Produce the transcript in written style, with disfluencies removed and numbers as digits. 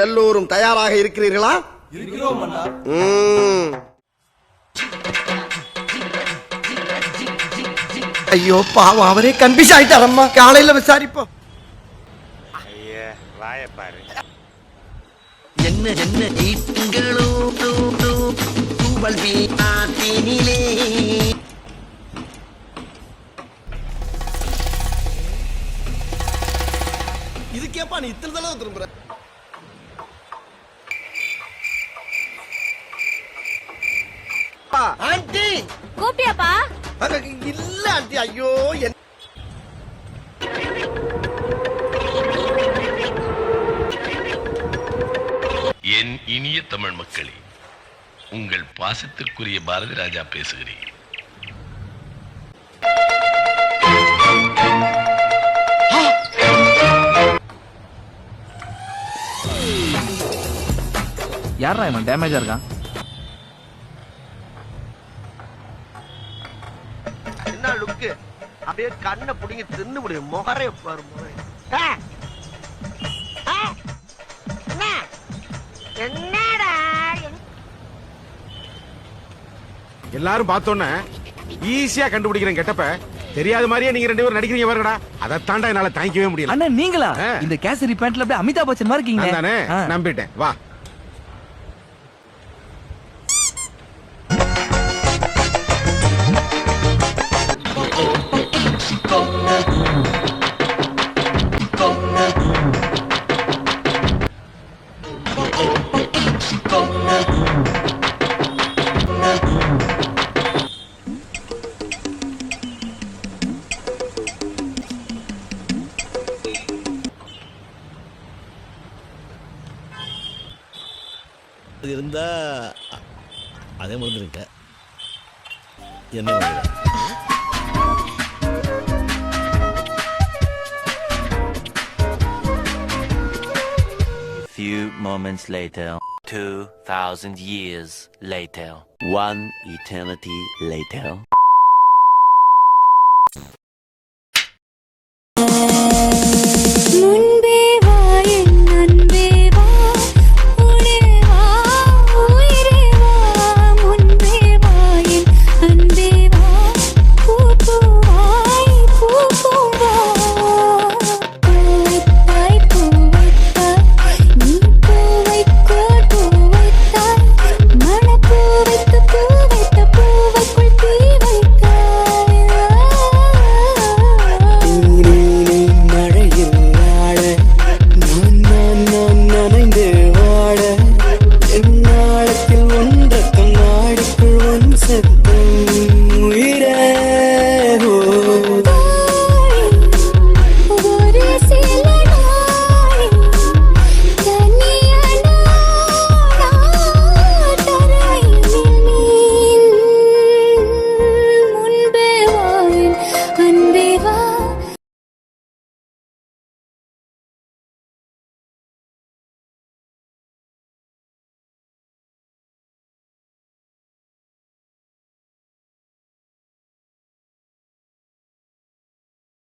எல்லோரும் தயாராக இருக்கிறீர்களா? இருக்கிறோம் அண்ணா. ஐயோ பாவம், அவரே கன்ஃபியூஸ் ஆயிட்டாரம்மா. காலையில விசாரிப்போம். ஐயா வாய பாரு. என்ன என்ன ஈட்டுங்களோ தூவல் வீட்டினிலே. இதுக்கேப்பா நீ இத்தனை தடவை திரும்புற? ஆண்டி கூப்பியாப்பா? இல்ல ஆண்டி. ஐயோ என் இனிய தமிழ் மக்களே, உங்கள் பாசத்திற்குரிய பாரதி ராஜா பேசுகிறேன். யாரா இவன் டேமேஜா இருக்கான்? என்ன லுக்கு? அப்படியே கண்ணை புடிங்க தின்னு முடியும். முகரே பாரு முகரே. எல்லாரும் பார்த்தோன்னே ஈஸியா கண்டுபிடிக்கிறேன் கெட்டப்ப. தெரியாத மாதிரியே நீங்க ரெண்டு பேரும் நடிக்கிறீங்க பாருங்கடா. அதை தாண்டா என்னால தாங்கிக்கவே முடியல. அண்ணா நீங்களா? இந்த கேசரி பேண்ட்ல அப்படியே அமிதாப் பச்சன் மாதிரி இருக்கீங்க. தானே நம்பிட்டேன். வா. இருந்தா அதே முடிஞ்சிருக்க என்ன Few moments later, 2,000 years later, one eternity later. முன்